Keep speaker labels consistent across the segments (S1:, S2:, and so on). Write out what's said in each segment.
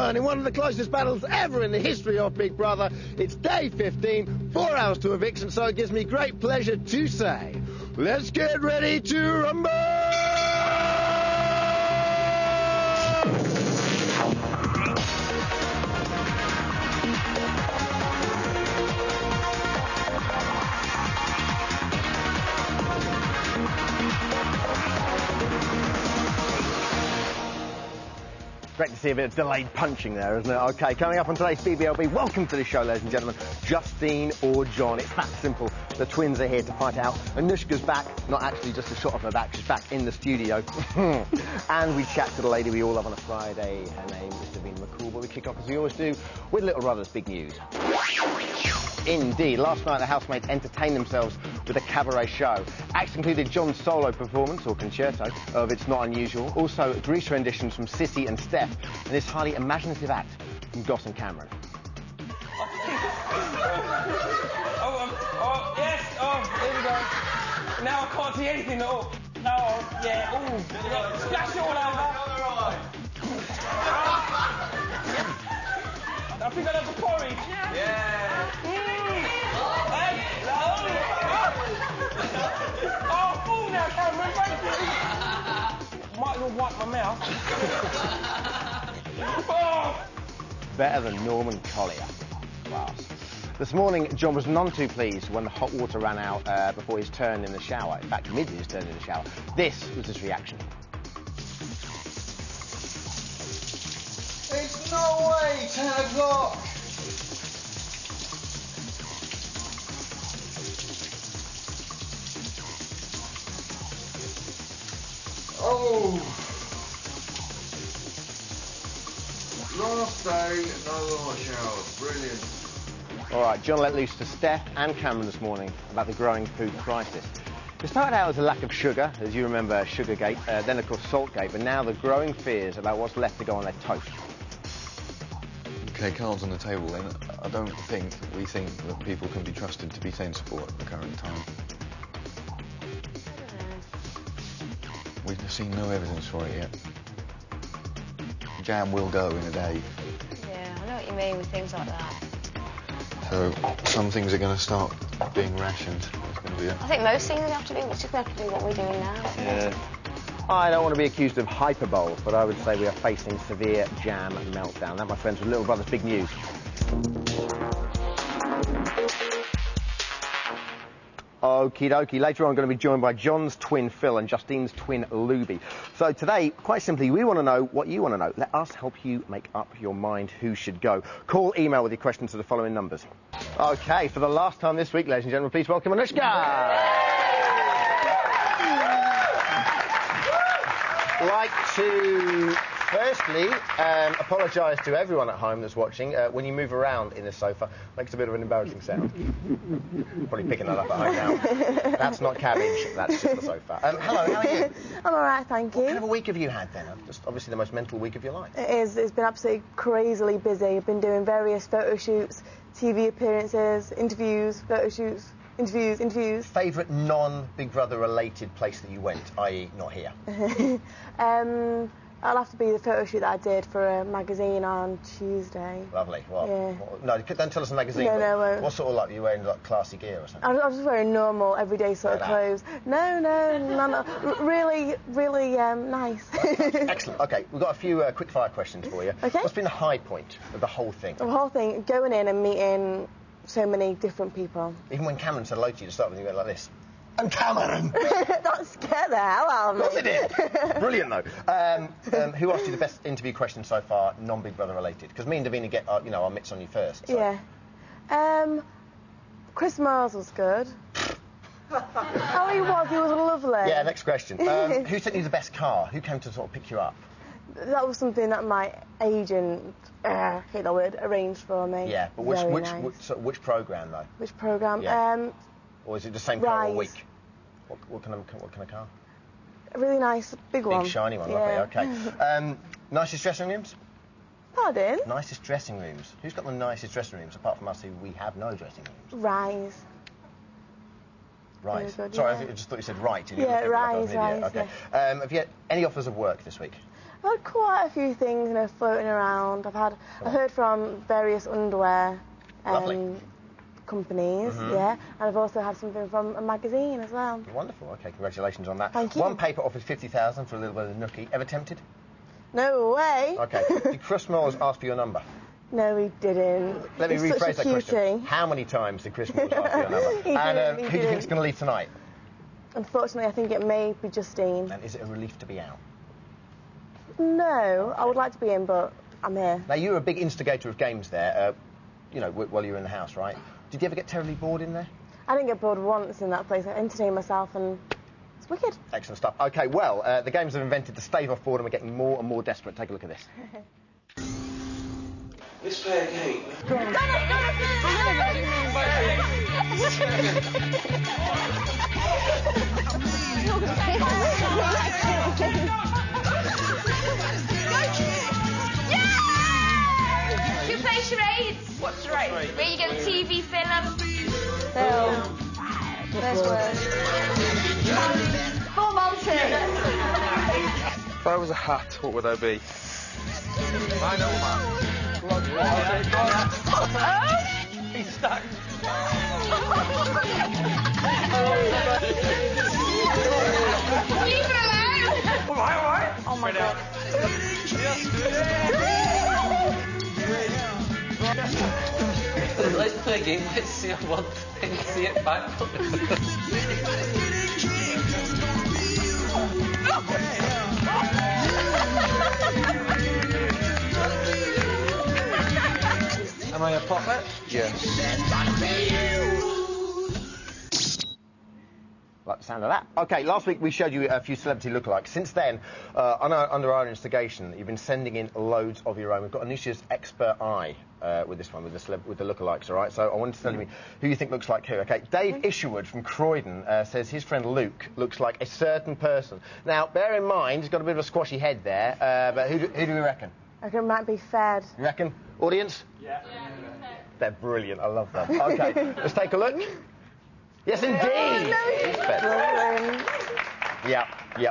S1: turn in one of the closest battles ever in the history of Big Brother. It's day 15, 4 hours to eviction, so it gives me great pleasure to say, let's get ready to rumble! Great to see a bit of delayed punching there, isn't it? OK, coming up on today's BBLB, welcome to the show, ladies and gentlemen. Justine or John, it's that simple. The twins are here to fight out. Anushka's back, not actually just a shot of her back, she's back in the studio. And we chat to the lady we all love on a Friday. Her name is Davina McCall, but we kick off, as we always do, with Little Brother's big news. Indeed, last night the housemates entertained themselves with a cabaret show. Acts included John's solo performance, or concerto, of It's Not Unusual, also Grease renditions from Sissy and Steph, and this highly imaginative act from Goss and Cameron.
S2: Yes, here we go. Now I can't see anything at all. No, yeah, splash it all over. I think I'll have the porridge. Yeah. Oh, now, Cameron, thank you. Might as well wipe my mouth.
S1: Better than Norman Collier. Class. This morning, John was none too pleased when the hot water ran out before his turn in the shower. In fact, mid his turn in the shower. This was his reaction.
S3: It's no way, 10 o'clock! Oh! Last day, no hot showers. Brilliant.
S1: All right, John let loose to Steph and Cameron this morning about the growing food crisis. It started out as a lack of sugar, as you remember, Sugargate, then of course Saltgate, but now the growing fears about what's left to go on their toast.
S4: Okay, cards on the table then. I don't think we think that people can be trusted to be sensible at the current time. We've seen no evidence for it yet. Jam will go in a day.
S5: Yeah, I know what you mean with things like that.
S4: So some things are going to start being rationed. It's going to be
S5: I think most things we have to do, we're just going to have to do what we're doing now.
S1: Yeah. I don't want to be accused of hyperbole, but I would say we are facing severe jam meltdown. That, my friends, was Little Brother's big news. Okie dokie. Later on, I'm going to be joined by John's twin Phil and Justine's twin Luby. So today, quite simply, we want to know what you want to know. Let us help you make up your mind who should go. Call, email with your questions to the following numbers. OK, for the last time this week, ladies and gentlemen, please welcome Anushka. Like to firstly apologise to everyone at home that's watching. When you move around in the sofa, makes a bit of an embarrassing sound. Probably picking that up at home now. That's not cabbage, that's just the sofa. Hello, how are you?
S6: I'm alright, thank you.
S1: What kind of a week have you had then? Just obviously the most mental week of your life.
S6: It is. It's been absolutely crazily busy. I've been doing various photo shoots, TV appearances, interviews, photo shoots. Interviews.
S1: Favourite non-Big Brother related place that you went, i.e. not here?
S6: That'll have to be the photo shoot that I did for a magazine on Tuesday.
S1: Lovely. What?
S6: Yeah.
S1: No, don't tell us the magazine.
S6: No, I won't.
S1: What sort of, like, are you wearing, like, classy gear or something?
S6: I was just wearing normal, everyday sort of clothes. No. Really nice.
S1: Excellent. OK, we've got a few quick-fire questions for you.
S6: OK.
S1: What's been the high point of the whole thing?
S6: The whole thing, going in and meeting so many different people.
S1: Even when Cameron said hello to you to start with, you went like this. I'm Cameron!
S6: That scared the hell out of me.
S1: Of course it did. Brilliant, though. Who asked you the best interview question so far, non-Big Brother related? Because me and Davina get our, our mitts on you first. So.
S6: Yeah. Chris Miles was good. Oh, he was lovely.
S1: Yeah, next question. Who sent you the best car? Who came to sort of pick you up?
S6: That was something that my agent, hate that word, arranged for me.
S1: Yeah, but which programme, though?
S6: Which programme?
S1: Yeah. Or is it the same car all week? What kind of car?
S6: A really nice, big one.
S1: Big, shiny one,
S6: yeah.
S1: Lovely, OK. Nicest dressing rooms?
S6: Pardon?
S1: Nicest dressing rooms. Who's got the nicest dressing rooms, apart from us who we have no dressing rooms?
S6: Rise.
S1: Rise.
S6: Good,
S1: Sorry,
S6: yeah.
S1: I just thought you said right.
S6: Yeah, Rise,
S1: OK.
S6: yeah.
S1: Have you had any offers of work this week?
S6: I've had quite a few things, floating around. I've heard from various underwear companies, yeah, and I've also had something from a magazine as well.
S1: Wonderful. Okay, congratulations on that.
S6: Thank you.
S1: One paper offers 50,000 for a little bit of nookie. Ever tempted?
S6: No way.
S1: Okay. Did Chris Moores ask for your number?
S6: No, he didn't.
S1: Let me
S6: He's
S1: rephrase
S6: such a
S1: that question.
S6: cutie.
S1: How many times did Chris Moores ask for your number?
S6: He didn't,
S1: Who do you think's going to leave tonight?
S6: Unfortunately, I think it may be Justine.
S1: And is it a relief to be out?
S6: No, I would like to be in, but I'm here.
S1: Now, you were a big instigator of games there, while you were in the house, right? Did you ever get terribly bored in there?
S6: I didn't get bored once in that place. I entertained myself and it's wicked.
S1: Excellent stuff. OK, well, the games have invented to stave off boredom and getting more and more desperate. Take a look at this.
S2: Let's play a game.
S5: Should we play charades?
S2: What's charades?
S5: Where you get a TV film.
S6: First word.
S5: Full Monty.
S2: If I was a hat, what would I be? I know, man. He's stuck.
S5: Leave it alone.
S2: All right.
S6: Oh my God.
S7: Let's play a game. Let's see one thing, see it back.
S2: Am I a puppet?
S4: Yes.
S1: Like the sound of that. OK, last week we showed you a few celebrity lookalikes. Since then, under our instigation, you've been sending in loads of your own. We've got Anusha's expert eye with this one, with the lookalikes, all right? So I wanted to tell you who you think looks like who, OK? Dave Isherwood from Croydon says his friend Luke looks like a certain person. Now, bear in mind, he's got a bit of a squashy head there, but who do we reckon?
S6: I reckon it might be Fed.
S1: You reckon? Audience? Yeah. They're brilliant. I love them. OK, let's take a look. Yes, indeed. Yeah,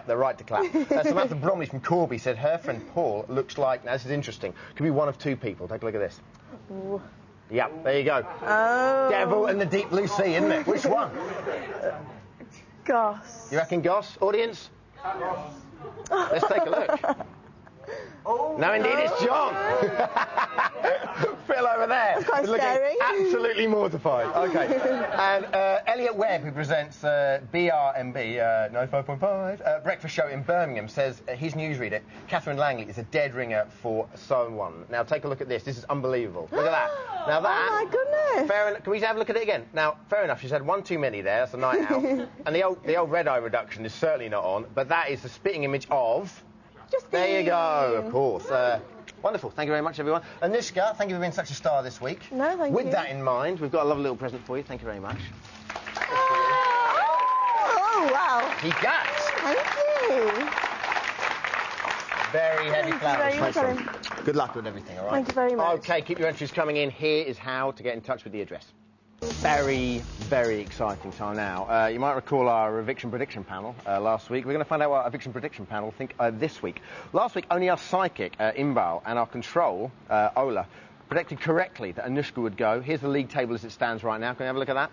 S1: they're right to clap. Samantha Bromley from Corby said her friend Paul looks like, now this is interesting, could be one of two people. Take a look at this.
S6: Ooh.
S1: Yeah, there you go.
S6: Oh.
S1: Devil and the Deep Blue Sea, isn't it? Which one?
S6: Goss.
S1: You reckon Goss? Audience? Let's take a look. No, indeed, it's John. Phil over there.
S6: That's quite
S1: looking
S6: scary.
S1: absolutely mortified. OK. And Elliot Webb, who presents BRMB 95.5 breakfast show in Birmingham, says his newsreader, Catherine Langley, is a dead ringer for someone. Now, take a look at this. This is unbelievable. Look at that. Now, that...
S6: Oh, my goodness.
S1: Fair enough. Can we have a look at it again? Now, fair enough, she's had one too many there. That's a night out. And the old red eye reduction is certainly not on. But that is the spitting image of...
S6: Justine.
S1: There you go, of course. Wonderful. Thank you very much, everyone. Anushka, thank you for being such a star this week.
S6: No, thank you.
S1: With that in mind, we've got a lovely little present for you. Thank you very much.
S6: Oh, wow.
S1: He does.
S6: Thank you.
S1: Very heavy flowers.
S6: Thank you very much,
S1: Thanks, Good luck with everything, all right?
S6: Thank you very much.
S1: OK, keep your entries coming in. Here is how to get in touch with the address. Very, very exciting time now. You might recall our eviction prediction panel last week. We're going to find out what our eviction prediction panel think this week. Last week, only our psychic, Inbaal, and our control, Ola, predicted correctly that Anushka would go. Here's the league table as it stands right now. Can we have a look at that?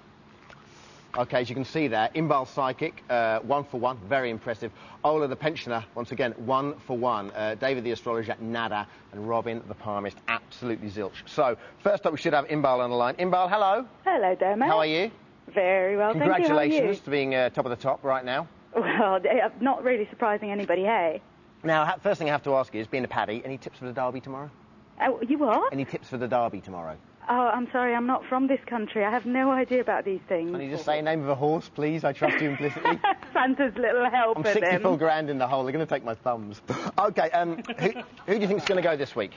S1: OK, as you can see there, Inbaal psychic, 1 for 1, very impressive. Ola the pensioner, once again, 1 for 1. David the astrologer, nada. And Robin the palmist, absolutely zilch. So, first up, we should have Inbaal on the line. Inbaal, hello.
S8: Hello, Dermot.
S1: How are you?
S8: Very well, thank you. How are you?
S1: Congratulations to being top of the top right now.
S8: Well, not really surprising anybody, hey?
S1: Now, first thing I have to ask you is, being a Paddy, any tips for the derby tomorrow?
S8: You what?
S1: Any tips for the derby tomorrow?
S8: Oh, I'm sorry, I'm not from this country. I have no idea about these things.
S1: Can you just say a name of a horse, please? I trust you implicitly.
S8: Santa's little helper,
S1: I'm 64 grand in the hole. They're going to take my thumbs. OK, who do you think is going to go this week?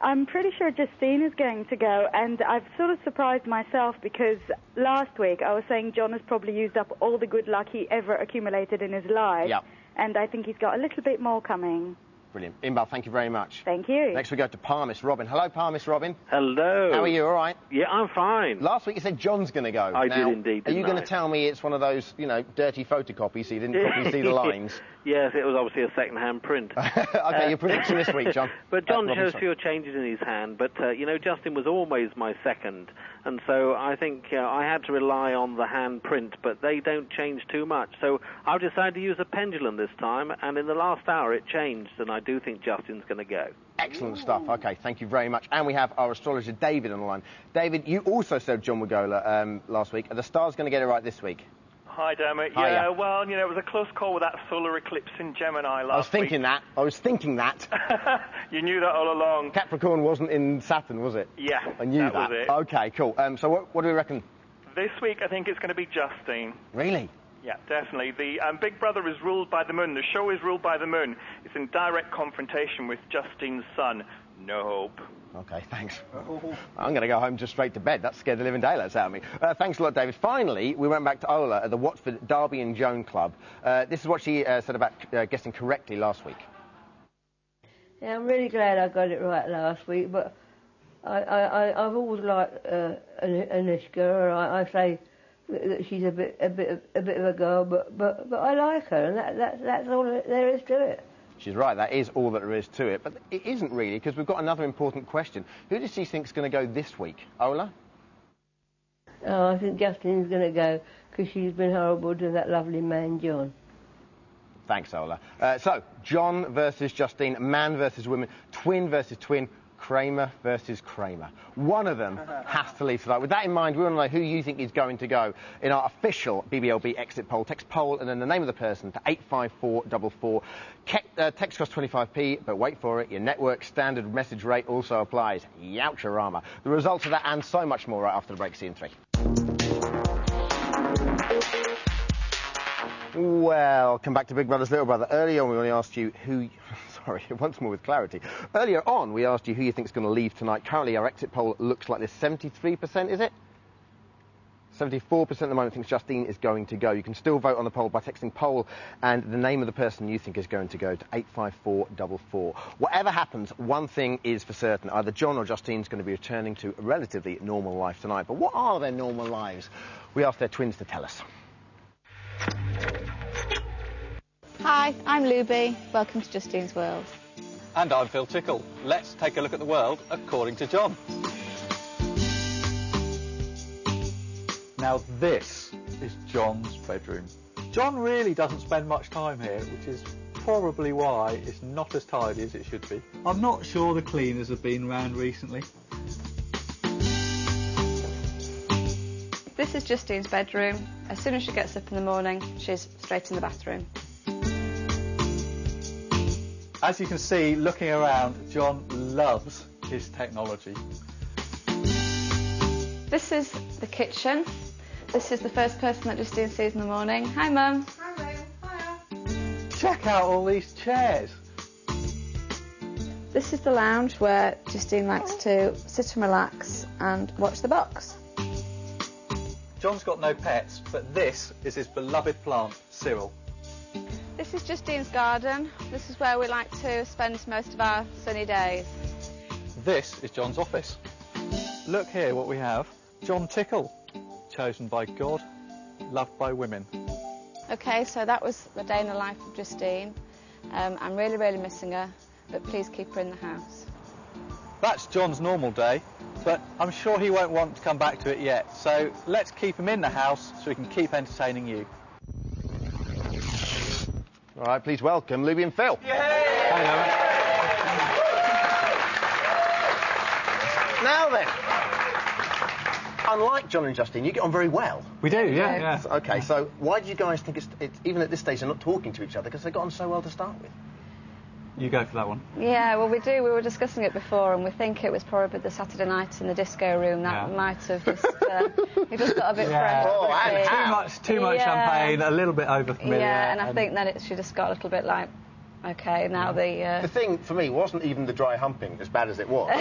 S8: I'm pretty sure Justine is going to go, and I've sort of surprised myself because last week I was saying John has probably used up all the good luck he ever accumulated in his life.
S1: Yep.
S8: And I think he's got a little bit more coming.
S1: Brilliant. Inbaal, thank you very much.
S8: Thank you.
S1: Next we go to Palmis Robin. Hello, Palmis Robin.
S9: Hello.
S1: How are you? All right?
S9: Yeah, I'm fine.
S1: Last week you said John's going to go.
S9: I
S1: Now,
S9: did indeed.
S1: Are you going to tell me it's one of those, you know, dirty photocopies so you didn't properly see the lines?
S9: Yes, it was obviously a second-hand print.
S1: Okay, your prediction this week, John.
S9: But John
S1: Robin,
S9: shows
S1: sorry.
S9: fewer changes in his hand, but, you know, Justin was always my second, and so I think I had to rely on the hand print, but they don't change too much. So I've decided to use a pendulum this time, and in the last hour it changed, and I do think Justin's going to go.
S1: Excellent stuff. OK, thank you very much. And we have our astrologer, David, on the line. David, you also said John would go last week. Are the stars going to get it right this week?
S10: Hi, Dermot.
S1: Hiya.
S10: Yeah, well, you know, it was a close call with that solar eclipse in Gemini last week.
S1: I was thinking that.
S10: You knew that all along.
S1: Capricorn wasn't in Saturn, was it?
S10: Yeah,
S1: I knew that.
S10: was it.
S1: OK, cool. So what do we reckon?
S10: This week, I think it's going to be Justine.
S1: Really?
S10: Yeah, definitely. The Big Brother is ruled by the moon. The show is ruled by the moon. It's in direct confrontation with Justine's sun. No hope.
S1: OK, thanks. I'm going to go home just straight to bed. That scared the living daylights out of me. Thanks a lot, David. Finally, we went back to Ola at the Watford Derby and Joan Club. This is what she said about guessing correctly last week.
S11: Yeah, I'm really glad I got it right last week, but I've always liked Anushka. I say that she's a bit of a girl, but I like her, and that's all there is to it.
S1: She's right, that is all that there is to it. But it isn't really, because we've got another important question. Who does she think is going to go this week? Ola?
S11: Oh, I think Justine's going to go, because she's been horrible to that lovely man, John.
S1: Thanks, Ola. So, John versus Justine, man versus woman, twin versus twin, Kramer versus Kramer. One of them has to leave tonight. With that in mind, we want to know who you think is going to go in our official BBLB exit poll. Text poll and then the name of the person to 85444. Text costs 25p, but wait for it, your network standard message rate also applies. Youcherama. The results of that and so much more right after the break. See you in 3. Welcome back to Big Brother's Little Brother. Earlier on, we only asked you who... Sorry, once more with clarity. Earlier on, we asked you who you think is going to leave tonight. Currently, our exit poll looks like this. 73%, is it? 74% at the moment thinks Justine is going to go. You can still vote on the poll by texting poll and the name of the person you think is going to go to 85444. Whatever happens, one thing is for certain. Either John or Justine is going to be returning to a relatively normal life tonight. But what are their normal lives? We asked their twins to tell us.
S12: Hi, I'm Luby. Welcome to Justine's World.
S13: And I'm Phil Tickle. Let's take a look at the world according to John. Now this is John's bedroom. John really doesn't spend much time here, which is probably why it's not as tidy as it should be. I'm not sure the cleaners have been round recently.
S12: This is Justine's bedroom. As soon as she gets up in the morning, she's straight in the bathroom.
S13: As you can see, looking around, John loves his technology.
S12: This is the kitchen. This is the first person that Justine sees in the morning. Hi, Mum.
S5: Hi, Ro. Hiya.
S13: Check out all these chairs.
S12: This is the lounge where Justine likes to sit and relax and watch the box.
S13: John's got no pets, but this is his beloved plant, Cyril.
S12: This is Justine's garden. This is where we like to spend most of our sunny days.
S13: This is John's office. Look here what we have. John Tickle, chosen by God, loved by women.
S12: OK, so that was the day in the life of Justine. I'm really, really missing her, but please keep her in the house.
S13: That's John's normal day, but I'm sure he won't want to come back to it yet, so let's keep him in the house so he can keep entertaining you.
S1: All right, please welcome Luby and Phil.
S13: Hello.
S1: Now then, unlike John and Justine, you get on very well.
S13: We do, yeah.
S1: OK, so why do you guys think it's even at this stage they're not talking to each other? Because they got on so well to start with.
S13: You go for that one.
S12: Yeah, well, we do. We were discussing it before, and we think it was probably the Saturday night in the disco room that might have just... we just got a bit fresh.
S13: Too much champagne, a little bit over-familiar.
S12: Yeah, and I think then she just got a little bit like, OK, now the...
S1: The thing, for me, wasn't even the dry humping, as bad as it was.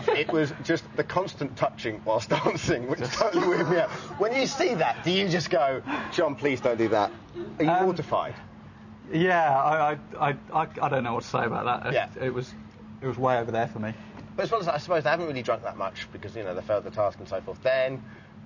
S1: It was just the constant touching whilst dancing, which totally weirded me out. When you see that, do you just go, John, please don't do that? Are you mortified?
S13: Yeah, I don't know what to say about that.
S1: Yeah.
S13: It was way over there for me.
S1: But as well as that, I suppose they haven't really drunk that much because, you know, they failed the task and so forth. Then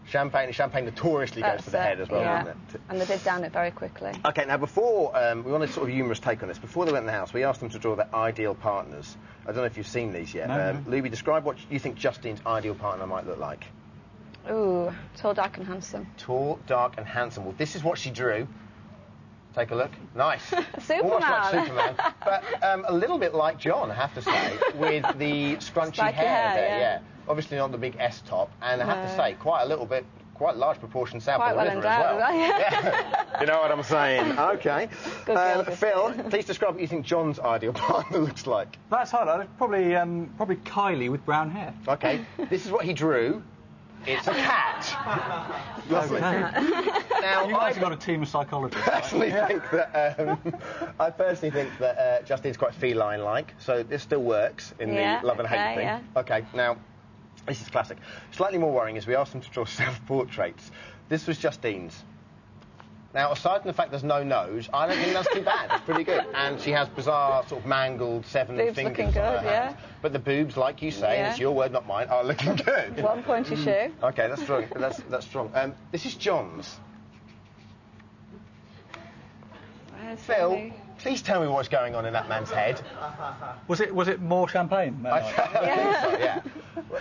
S1: champagne notoriously goes to the head as well, doesn't it?
S12: And they did down it very quickly.
S1: OK, now before, we wanted sort of a humorous take on this. Before they went in the house, we asked them to draw their ideal partners. I don't know if you've seen these yet.
S13: No.
S1: Luby, describe what you think Justine's ideal partner might look like.
S12: Ooh, tall, dark and handsome.
S1: Tall, dark and handsome. Well, this is what she drew. Take a look. Nice.
S12: Superman.
S1: Almost like Superman. But a little bit like John, I have to say, with the scrunchy hair there, yeah. Obviously not the big S top, and I have to say, quite a large proportion south of the river as well. Yeah. You know what I'm saying? OK. Phil, please describe what you think John's ideal partner looks like.
S13: That's hard. Probably Kylie with brown hair.
S1: OK. This is what he drew. It's a cat. Lovely.
S13: Now, you guys have got a team of psychologists.
S1: I personally think that Justine's quite feline-like, so this still works in the love and hate thing.
S12: Yeah.
S1: OK, now, this is classic. Slightly more worrying is we asked them to draw self-portraits. This was Justine's. Now, aside from the fact there's no nose, I don't think that's too bad. It's pretty good. And she has bizarre, sort of mangled seven
S12: boobs
S1: fingers
S12: looking
S1: on
S12: good,
S1: her hands. But the boobs, like you say, and it's your word, not mine, are looking good.
S12: One pointy shoe.
S1: OK, that's strong. That's strong. This is John's. Phil, please tell me what's going on in that man's head.
S13: Was it more champagne?
S1: I think so, yeah.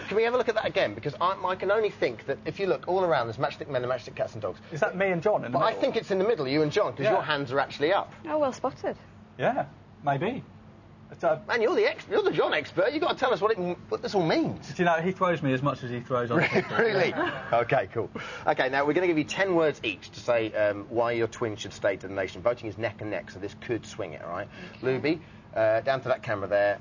S1: Can we have a look at that again? Because I can only think that if you look all around, there's matchstick men and matchstick cats and dogs.
S13: Is that me and John in the middle?
S1: I think it's in the middle, you and John, because your hands are actually up.
S12: Oh, well spotted.
S13: Yeah, maybe.
S1: Man, you're the John expert. You've got to tell us what this all means.
S13: Do you know, he throws me as much as he throws on people.
S1: Really? OK, cool. OK, now we're going to give you 10 words each to say why your twin should stay to the nation. Voting is neck and neck, so this could swing it, all right? Okay. Luby, down to that camera there.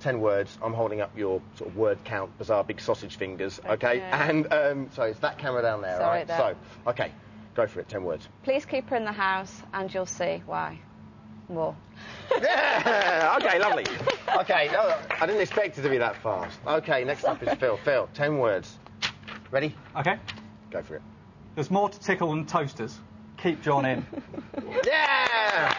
S1: 10 words. I'm holding up your sort of word count, bizarre big sausage fingers, OK? And so it's that camera down there, all right? So, OK, go for it, 10 words.
S12: Please keep her in the house and you'll see why. More.
S1: Yeah! OK, lovely. OK, no, I didn't expect it to be that fast. OK, next up is Phil. Phil, 10 words. Ready?
S13: OK.
S1: Go for it.
S13: There's more to tickle than toasters. Keep John in.
S1: Yeah!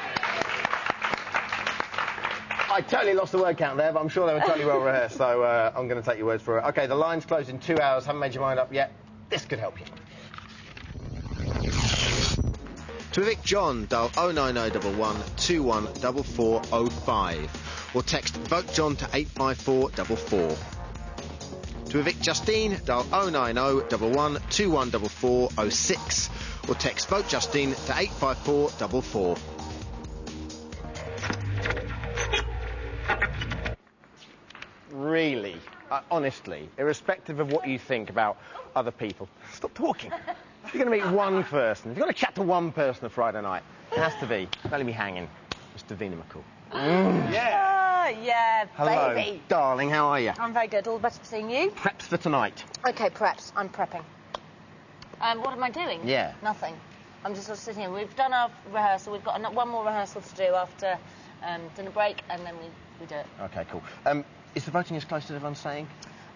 S1: I totally lost the word count there, but I'm sure they were totally well rehearsed, so I'm going to take your words for it. OK, the line's closed in 2 hours. Haven't made your mind up yet. This could help you. To evict John, dial 09011 214405 or text Vote John to 85444. To evict Justine, dial 09011 214406 or text Vote Justine to 85444. Really, honestly, irrespective of what you think about other people, stop talking. If you're going to meet one person, if you're going to chat to one person on Friday night, it has to be, don't let me hanging, Mr. Davina McCall.
S14: Yeah. Yeah,
S1: Hello,
S14: baby.
S1: darling, how are you?
S14: I'm very good. All the better for seeing you.
S1: Preps for tonight.
S14: OK, preps. I'm prepping. What am I doing?
S1: Yeah.
S14: Nothing. I'm just sort of sitting here. We've done our rehearsal. We've got one more rehearsal to do after dinner break, and then we do it.
S1: OK, cool. Is the voting as close as everyone's saying?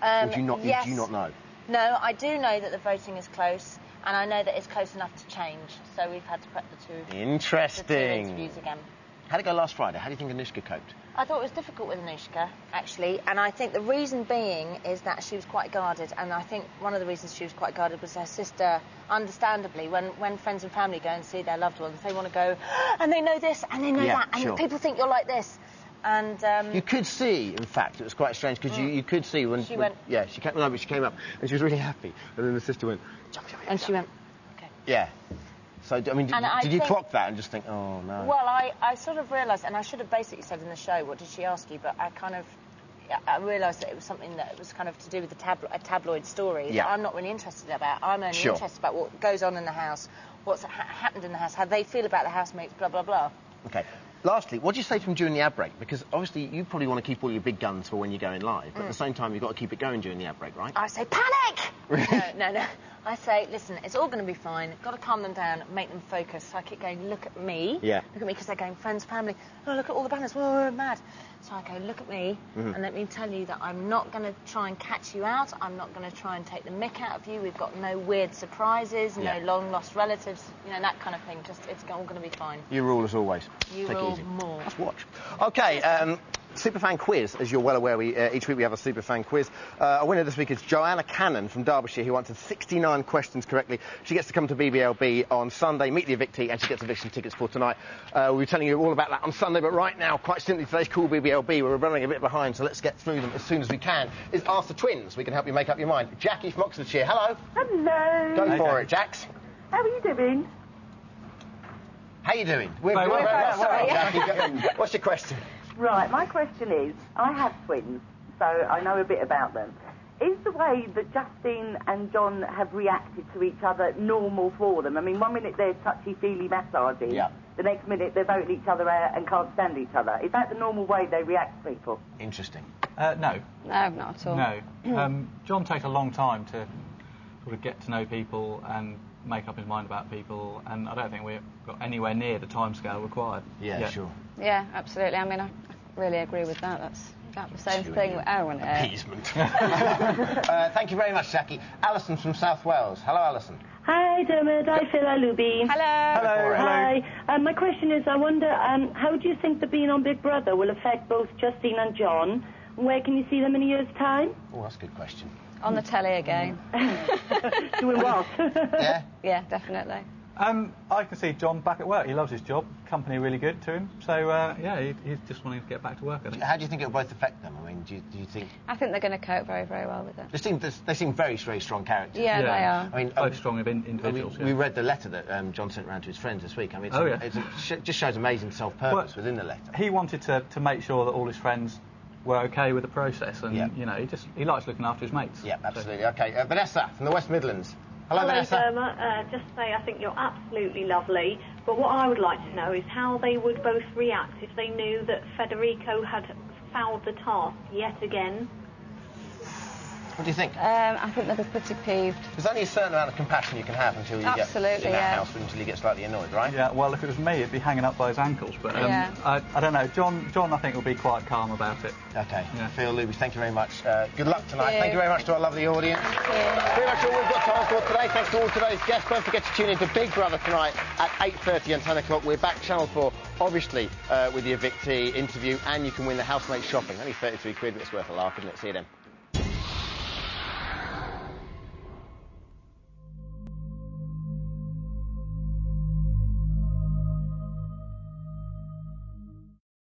S1: Or do you not,
S14: yes.
S1: do you not know?
S14: No, I do know that the voting is close, and I know that it's close enough to change. So we've had to prep the two interviews again.
S1: How'd it go last Friday? How do you think Anushka coped?
S14: I thought it was difficult with Anushka, actually, and I think the reason being is that she was quite guarded, and I think one of the reasons she was quite guarded was her sister, understandably, when friends and family go and see their loved ones, they want to go, and they know this, and they know that, and people think you're like this. And
S1: you could see, in fact, it was quite strange because you could see when she went. Yeah, she came up and she was really happy, and then the sister went. Jump,
S14: and she went. Okay.
S1: Yeah. So I mean, did you clock that and just think, oh no?
S14: Well, I sort of realised, and I should have basically said in the show, what did she ask you? But I realised that it was something that was kind of to do with a tabloid story that I'm not really interested about. I'm only interested about what goes on in the house, what's happened in the house, how they feel about the housemates, blah blah blah.
S1: Okay. Lastly, what do you say to them during the ad break? Because obviously you probably want to keep all your big guns for when you're going live, but at the same time you've got to keep it going during the ad break, right?
S14: I say, panic! No. I say, listen, it's all going to be fine. Got to calm them down, make them focus. So I keep going, look at me.
S1: Yeah.
S14: Look at me, because they're going, friends, family. Oh, look at all the banners. Whoa, we're mad. So I go, look at me, and let me tell you that I'm not going to try and catch you out. I'm not going to try and take the mick out of you. We've got no weird surprises, no long-lost relatives, that kind of thing. Just, it's all going to be fine.
S1: You rule as always.
S14: You
S1: Take
S14: rule.
S1: amazing. Let's watch. OK, Superfan quiz. As you're well aware, each week we have a Superfan quiz. Our winner this week is Joanna Cannon from Derbyshire, who answered 69 questions correctly. She gets to come to BBLB on Sunday, meet the evictee, and she gets eviction tickets for tonight. We'll be telling you all about that on Sunday, but right now, quite simply, today's Cool BBLB. We're running a bit behind, so let's get through them as soon as we can. Is Ask the Twins. We can help you make up your mind. Jackie from Oxfordshire, hello.
S15: Hello.
S1: Go for it, Jax.
S15: How are you doing?
S1: How you doing? We're very well, Jackie. What's your question?
S15: Right, my question is, I have twins, so I know a bit about them. Is the way that Justine and John have reacted to each other normal for them? I mean, one minute they're touchy-feely massaging, the next minute they're voting each other out and can't stand each other. Is that the normal way they react to people?
S1: Interesting.
S13: No.
S12: No, not at all.
S13: No. John takes a long time to sort of get to know people and make up his mind about people, and I don't think we've got anywhere near the timescale required.
S1: Yeah, sure.
S12: Yeah, absolutely. I mean, I really agree with that. That's about the same thing with Aaron.
S1: Appeasement. Thank you very much, Jackie. Alison from South Wales. Hello, Alison.
S16: Hi, Dermot. Hi, Phil. Hi, Luby.
S12: Hello.
S1: Hello.
S16: Hi. My question is, I wonder, how do you think the being on Big Brother will affect both Justine and John? Where can you see them in a year's time?
S1: Oh, that's a good question.
S12: On the telly again.
S16: Doing what?
S1: Yeah?
S12: Yeah, definitely.
S13: I can see John back at work. He loves his job. Company really good to him. So, yeah, he's just wanting to get back to work, I think.
S1: How do you think it'll both affect them? I mean, do you think...
S12: I think they're going to cope very, very well with it.
S1: They seem very, very strong characters.
S12: Yeah, they are.
S13: I mean, both strong individuals.
S1: We read the letter that John sent around to his friends this week. I mean, it just shows amazing self-purpose within the letter.
S13: He wanted to make sure that all his friends were okay with the process, and you know, he likes looking after his mates.
S1: Yeah, absolutely. So. Okay, Vanessa from the West Midlands. Hello, Vanessa.
S17: Dermot. Just to say, I think you're absolutely lovely. But what I would like to know is how they would both react if they knew that Federico had fouled the task yet again.
S1: What do you think?
S12: I think they'll be pretty peeved.
S1: There's only a certain amount of compassion you can have until you get in that house, until you get slightly annoyed, right?
S13: Yeah, well, if it was me, it'd be hanging up by his ankles. But I don't know. John, I think, will be quite calm about it.
S1: Okay.
S13: Yeah.
S1: Phil, Luby, thank you very much. Good luck tonight. Thank you very much to our lovely audience.
S12: Pretty
S1: much all we've got time for today. Thanks to all today's guests. Don't forget to tune in to Big Brother tonight at 8:30 and 10 o'clock. We're back Channel 4, obviously, with the evictee interview, and you can win the housemate shopping. Only 33 quid, but it's worth a laugh, isn't it? See you then.